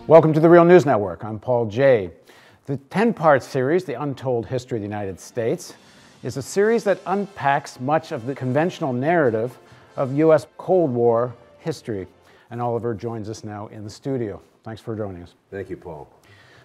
Welcome to the Real News Network. I'm Paul Jay. The 10-part series, The Untold History of the United States, is a series that unpacks much of the conventional narrative of U.S. Cold War history. And Oliver joins us now in the studio. Thanks for joining us. Thank you, Paul.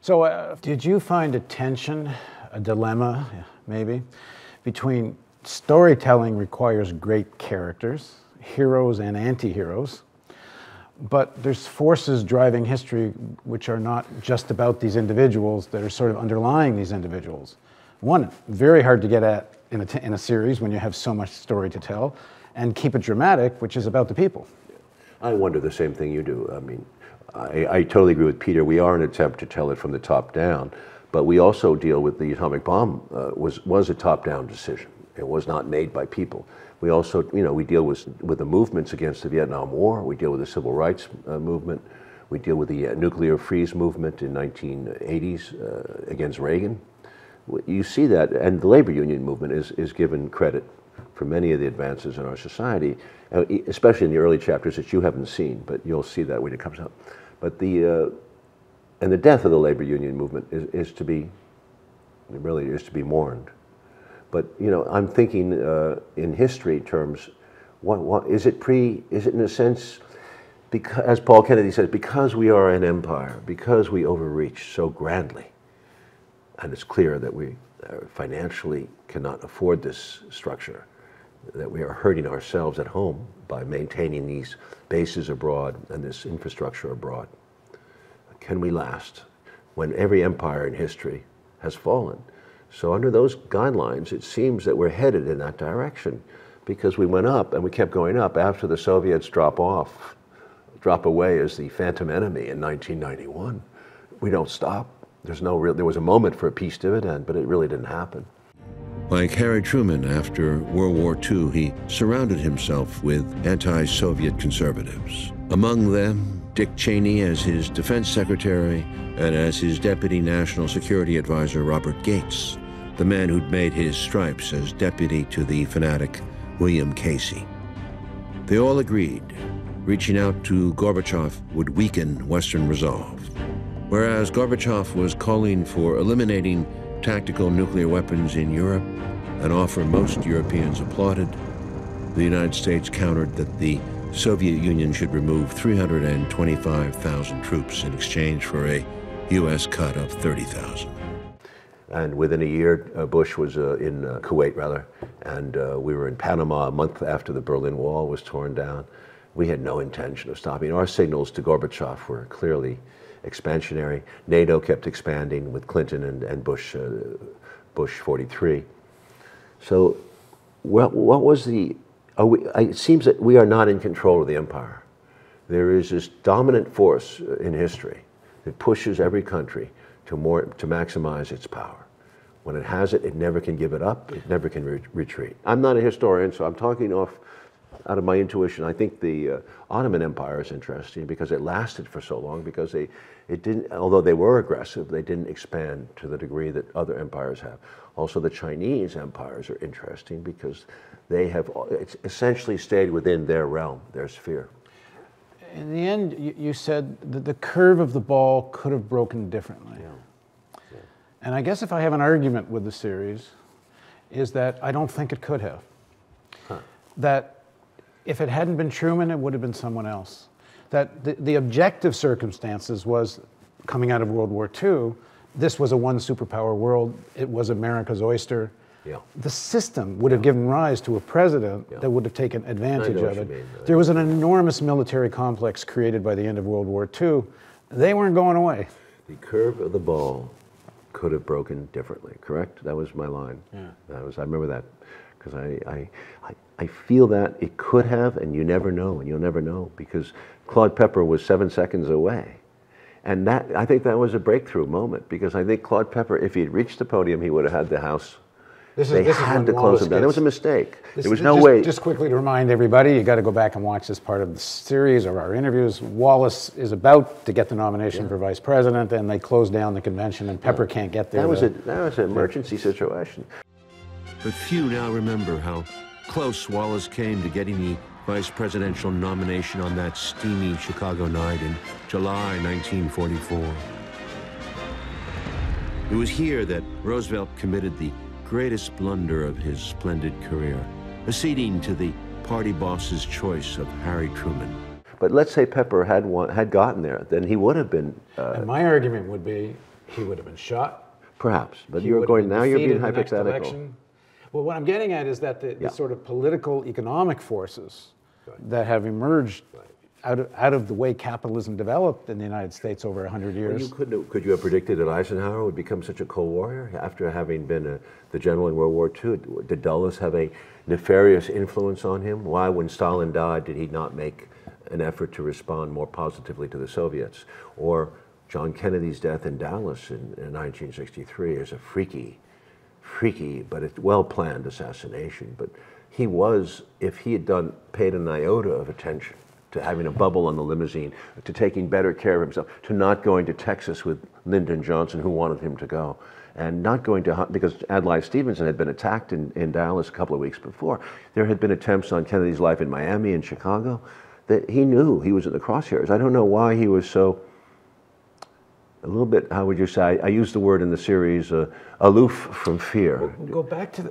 So, did you find a tension, a dilemma, maybe, between storytelling requires great characters, heroes and anti-heroes, but there's forces driving history which are not just about these individuals, that are sort of underlying these individuals? One, very hard to get at in a series when you have so much story to tell, and keep it dramatic, which is about the people. I wonder the same thing you do. I mean, I totally agree with Peter. We are an attempt to tell it from the top down, but we also deal with the atomic bomb was a top-down decision. It was not made by people. We also, we deal with the movements against the Vietnam War. We deal with the civil rights movement. We deal with the nuclear freeze movement in 1980s against Reagan. You see that, and the labor union movement is given credit for many of the advances in our society, especially in the early chapters that you haven't seen, but you'll see that when it comes up. But the death of the labor union movement is to be mourned. But I'm thinking in history terms. What is it? Is it in a sense, because, as Paul Kennedy says, because we are an empire, because we overreach so grandly, and it's clear that we financially cannot afford this structure, that we are hurting ourselves at home by maintaining these bases abroad and this infrastructure abroad. Can we last when every empire in history has fallen? So under those guidelines, it seems that we're headed in that direction, because we went up and we kept going up after the Soviets drop away as the phantom enemy in 1991. We don't stop. There was a moment for a peace dividend, but it really didn't happen. Like Harry Truman after World War II, he surrounded himself with anti-Soviet conservatives. Among them, Dick Cheney as his defense secretary, and as his deputy national security advisor, Robert Gates, the man who'd made his stripes as deputy to the fanatic William Casey. They all agreed reaching out to Gorbachev would weaken Western resolve. Whereas Gorbachev was calling for eliminating tactical nuclear weapons in Europe, an offer most Europeans applauded, the United States countered that the Soviet Union should remove 325,000 troops in exchange for a U.S. cut of 30,000. And within a year, Bush was in Kuwait, and we were in Panama a month after the Berlin Wall was torn down. We had no intention of stopping. Our signals to Gorbachev were clearly expansionary. NATO kept expanding with Clinton and Bush 43. So what was the... it seems that we are not in control of the empire. There is this dominant force in history that pushes every country to maximize its power. When it has it, it never can give it up. It never can retreat. I'm not a historian, so I'm talking out of my intuition. I think the Ottoman Empire is interesting because it lasted for so long, because it didn't, although they were aggressive, they didn't expand to the degree that other empires have. Also, the Chinese empires are interesting because they have essentially stayed within their realm, their sphere. In the end, you said that the curve of the ball could have broken differently. Yeah. Yeah. And I guess if I have an argument with the series, is that I don't think it could have. Huh. That if it hadn't been Truman, it would have been someone else. That the objective circumstances was, coming out of World War II, this was a one superpower world. It was America's oyster. Yeah. The system would have given rise to a president that would have taken advantage of it. There was an enormous military complex created by the end of World War II. They weren't going away. The curve of the ball could have broken differently, correct? That was my line. Yeah. I remember that, because I feel that it could have, and you never know, and you'll never know, because Claude Pepper was 7 seconds away. And I think that was a breakthrough moment, because I think Claude Pepper, if he had reached the podium, he would have had the House. They had to close him down. It was a mistake. There was no way. Just quickly to remind everybody, you got to go back and watch this part of the series or our interviews. Wallace is about to get the nomination for vice president, and they close down the convention, and Pepper can't get there. That was an emergency situation. But few now remember how close Wallace came to getting the vice presidential nomination on that steamy Chicago night in July 1944. It was here that Roosevelt committed the greatest blunder of his splendid career, acceding to the party boss's choice of Harry Truman. But let's say Pepper had gotten there, then he would have been... and my argument would be he would have been shot. Perhaps, but You're being hypothetical. Well, what I'm getting at is that the sort of political, economic forces that have emerged out of the way capitalism developed in the United States over 100 years. Well, could you have predicted that Eisenhower would become such a cold warrior after having been the general in World War II? Did Dulles have a nefarious influence on him? Why, when Stalin died, did he not make an effort to respond more positively to the Soviets? Or John Kennedy's death in Dallas in 1963 is a freaky, but a well-planned assassination. But he was, if he had paid an iota of attention to having a bubble on the limousine, to taking better care of himself, to not going to Texas with Lyndon Johnson, who wanted him to go, and not going to hunt, because Adlai Stevenson had been attacked in Dallas a couple of weeks before. There had been attempts on Kennedy's life in Miami and Chicago, that he knew he was in the crosshairs. I don't know why he was so, a little bit, how would you say, I used the word in the series, aloof from fear. We'll go back to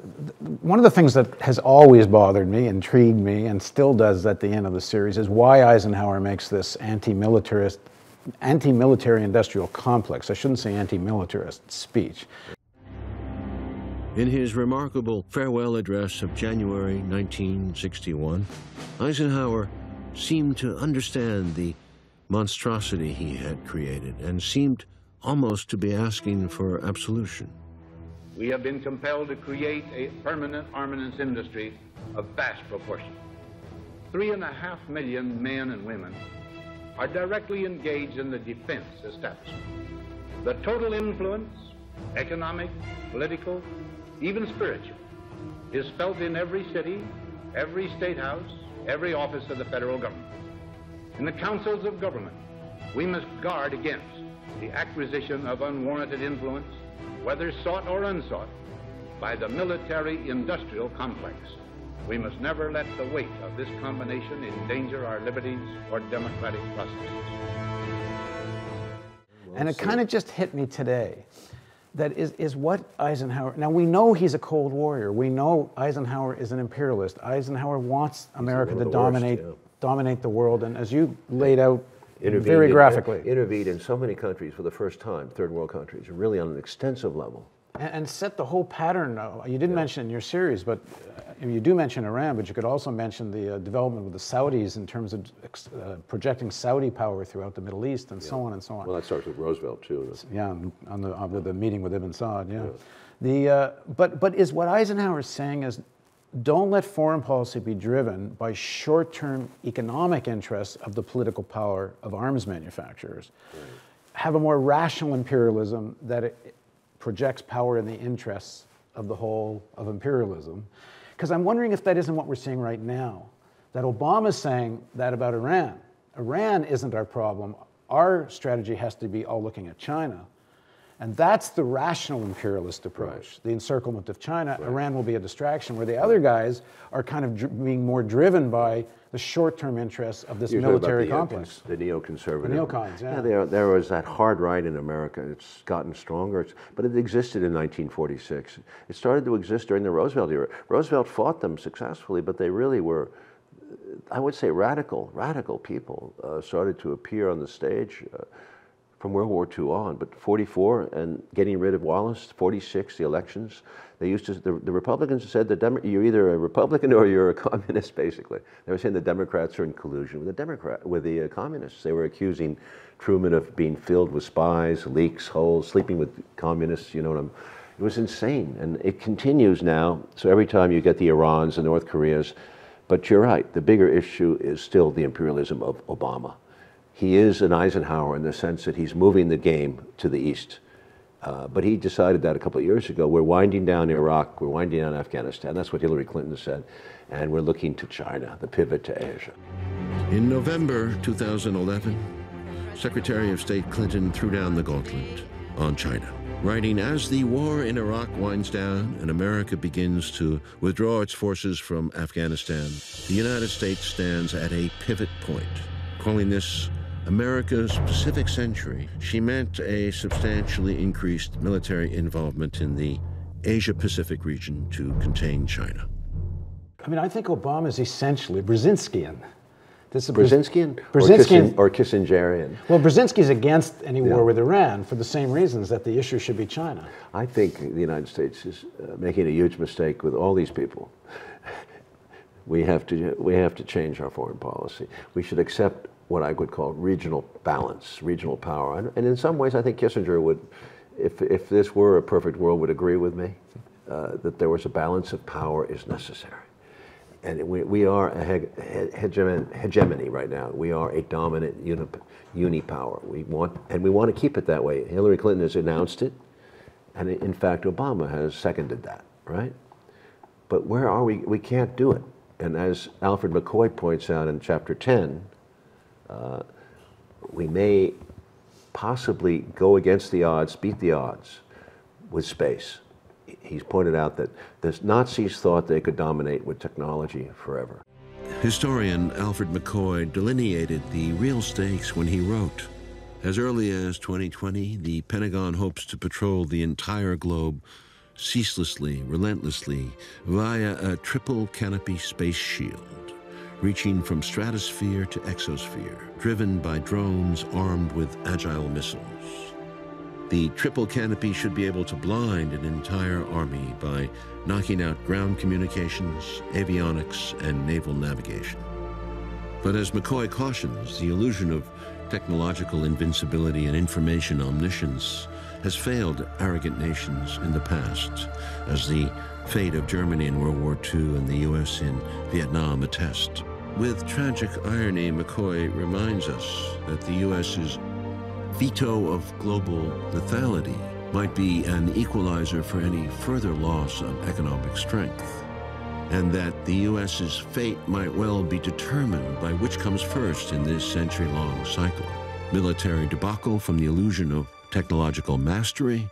one of the things that has always bothered me, intrigued me, and still does at the end of the series is why Eisenhower makes this anti-military industrial complex, I shouldn't say anti-militarist speech. In his remarkable farewell address of January 1961, Eisenhower seemed to understand the monstrosity he had created and seemed almost to be asking for absolution. We have been compelled to create a permanent armaments industry of vast proportion. 3.5 million men and women are directly engaged in the defense establishment. The total influence, economic, political, even spiritual, is felt in every city, every state house, every office of the federal government. In the councils of government, we must guard against the acquisition of unwarranted influence, whether sought or unsought, by the military-industrial complex. We must never let the weight of this combination endanger our liberties or democratic processes. And it kind of just hit me today. That is what Eisenhower, now we know he's a cold warrior. We know Eisenhower is an imperialist. Eisenhower wants America to dominate the world, and as you laid out very graphically. Intervened in so many countries for the first time, third world countries, really on an extensive level. And set the whole pattern. You didn't mention it in your series, but you do mention Iran, but you could also mention the development with the Saudis in terms of projecting Saudi power throughout the Middle East and so on and so on. Well, that starts with Roosevelt too. Yeah, with the meeting with Ibn Saud, yeah. But is what Eisenhower is saying is, don't let foreign policy be driven by short-term economic interests of the political power of arms manufacturers. Right. Have a more rational imperialism that it projects power in the interests of the whole of imperialism. Because I'm wondering if that isn't what we're seeing right now. That Obama's saying that about Iran. Iran isn't our problem. Our strategy has to be all looking at China. And that's the rational imperialist approach, the encirclement of China. Iran will be a distraction, where the other guys are kind of being more driven by the short-term interests of this military complex. The neoconservative. The neocons, yeah. There was that hard right in America. It's gotten stronger, but it existed in 1946. It started to exist during the Roosevelt era. Roosevelt fought them successfully, but they really were, I would say, radical people started to appear on the stage from World War II on, but 44 and getting rid of Wallace, 46, the elections, they used to, the Republicans said that you're either a Republican or you're a communist, basically. They were saying the Democrats are in collusion with the communists. They were accusing Truman of being filled with spies, leaks, holes, sleeping with communists, you know what it was insane, and it continues now. So every time you get the Irans, the North Koreas, but you're right, the bigger issue is still the imperialism of Obama. He is an Eisenhower in the sense that he's moving the game to the east. But he decided that a couple of years ago. We're winding down Iraq, we're winding down Afghanistan. That's what Hillary Clinton said. And we're looking to China, the pivot to Asia. In November 2011, Secretary of State Clinton threw down the gauntlet on China. writing, as the war in Iraq winds down and America begins to withdraw its forces from Afghanistan, the United States stands at a pivot point. Calling this America's Pacific Century, she meant a substantially increased military involvement in the Asia-Pacific region to contain China. I mean, I think Obama is essentially Brzezinskian. Brzezinskian or Kissingerian? Well, Brzezinski's against any war with Iran for the same reasons that the issue should be China. I think the United States is making a huge mistake with all these people. We have to change our foreign policy. We should accept what I would call regional balance, regional power. And in some ways, I think Kissinger would, if this were a perfect world, would agree with me that there was a balance of power is necessary. And we are a hegemony right now. We are a dominant unipower. We want to keep it that way. Hillary Clinton has announced it, and in fact, Obama has seconded that, right? But where are we? We can't do it. And as Alfred McCoy points out in chapter 10, we may possibly go against the odds, beat the odds with space. He's pointed out that the Nazis thought they could dominate with technology forever. Historian Alfred McCoy delineated the real stakes when he wrote, as early as 2020, the Pentagon hopes to patrol the entire globe ceaselessly, relentlessly, via a triple canopy space shield, reaching from stratosphere to exosphere, driven by drones armed with agile missiles. The triple canopy should be able to blind an entire army by knocking out ground communications, avionics, and naval navigation. But as McCoy cautions, the illusion of technological invincibility and information omniscience has failed arrogant nations in the past, as the fate of Germany in World War II and the U.S. in Vietnam attest. With tragic irony, McCoy reminds us that the U.S.'s veto of global lethality might be an equalizer for any further loss of economic strength, and that the U.S.'s fate might well be determined by which comes first in this century-long cycle: military debacle from the illusion of technological mastery,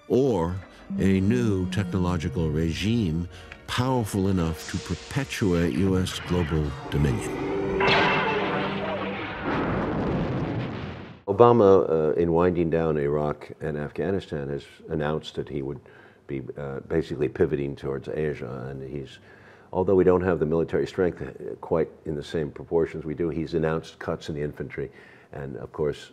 or a new technological regime powerful enough to perpetuate U.S. global dominion. Obama, in winding down Iraq and Afghanistan, has announced that he would be basically pivoting towards Asia. And although we don't have the military strength quite in the same proportions we do, he's announced cuts in the infantry and, of course,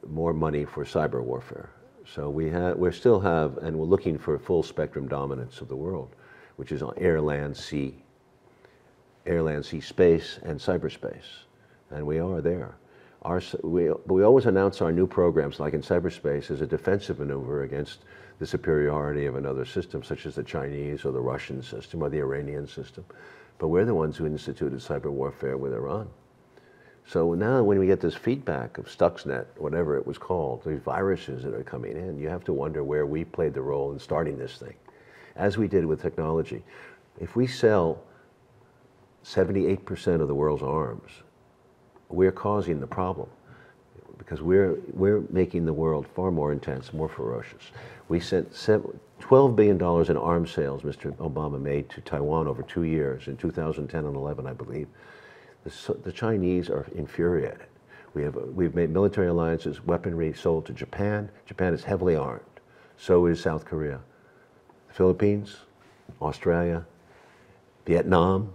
more money for cyber warfare. So we still have, and we're looking for full spectrum dominance of the world, which is on air, land, sea, space, and cyberspace. And we are there. We always announce our new programs, like in cyberspace, as a defensive maneuver against the superiority of another system, such as the Chinese or the Russian system or the Iranian system. But we're the ones who instituted cyber warfare with Iran. So now when we get this feedback of Stuxnet, whatever it was called, these viruses that are coming in, you have to wonder where we played the role in starting this thing. As we did with technology. If we sell 78% of the world's arms, we're causing the problem, because we're making the world far more intense, more ferocious. We sent $12 billion in arms sales, Mr. Obama made to Taiwan over 2 years, in 2010 and 11, I believe. The Chinese are infuriated. We've made military alliances, weaponry sold to Japan. Japan is heavily armed. So is South Korea. The Philippines, Australia, Vietnam,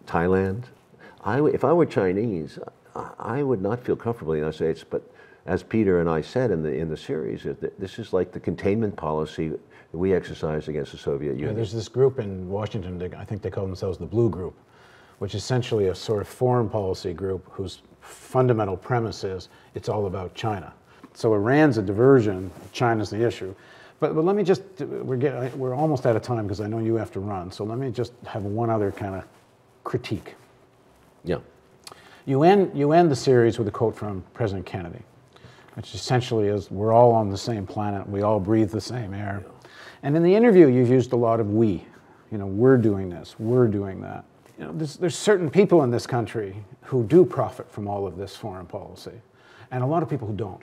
Thailand. If I were Chinese, I would not feel comfortable in the United States, but as Peter and I said in the series, this is like the containment policy that we exercised against the Soviet Union. Yeah, there's this group in Washington, I think they call themselves the Blue Group, which is essentially a sort of foreign policy group whose fundamental premise is it's all about China. So Iran's a diversion, China's the issue. But let me just, we're almost out of time because I know you have to run, so let me just have one other kind of critique. Yeah. You end the series with a quote from President Kennedy, which essentially is, we're all on the same planet, we all breathe the same air. Yeah. And in the interview, you've used a lot of we. You know, we're doing this, we're doing that. You know, there's certain people in this country who do profit from all of this foreign policy, and a lot of people who don't.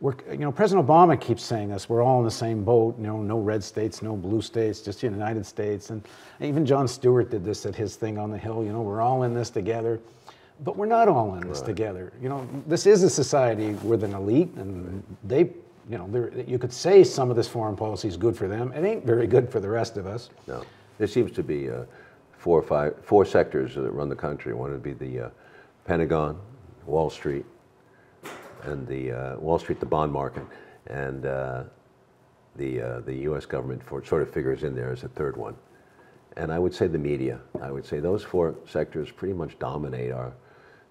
President Obama keeps saying this, we're all in the same boat, no red states, no blue states, just the United States. And even Jon Stewart did this at his thing on the Hill, we're all in this together. But we're not all in this together. This is a society with an elite, and they, you could say some of this foreign policy is good for them. It ain't very good for the rest of us. No, there seems to be four sectors that run the country. One would be the Pentagon, Wall Street, and the bond market, and the U.S. government sort of figures in there as a third one. And I would say the media. I would say those four sectors pretty much dominate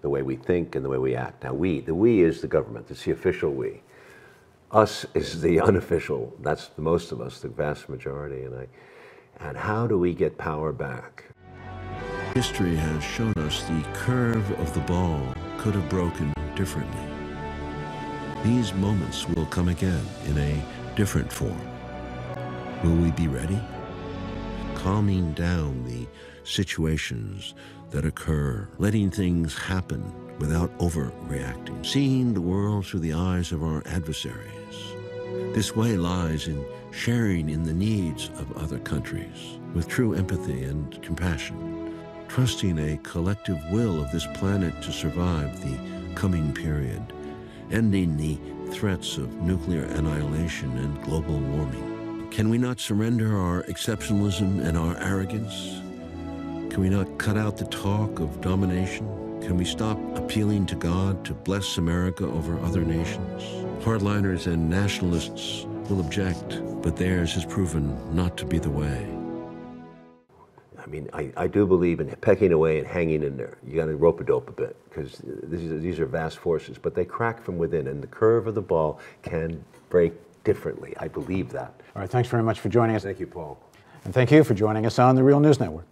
the way we think and the way we act. Now the we is the government, it's the official we. Us is the unofficial, that's the most of us, the vast majority. And how do we get power back? History has shown us the curve of the ball could have broken differently. These moments will come again in a different form. Will we be ready? Calming down the situations that occur, letting things happen without overreacting, seeing the world through the eyes of our adversaries. This way lies in sharing in the needs of other countries with true empathy and compassion, trusting a collective will of this planet to survive the coming period, ending the threats of nuclear annihilation and global warming. Can we not surrender our exceptionalism and our arrogance? Can we not cut out the talk of domination? Can we stop appealing to God to bless America over other nations? Hardliners and nationalists will object, but theirs has proven not to be the way. I mean, I do believe in pecking away and hanging in there. You got to rope-a-dope a bit, because these are vast forces, but they crack from within, and the curve of the ball can break differently. I believe that. All right, thanks very much for joining us. Thank you, Paul. And thank you for joining us on the Real News Network.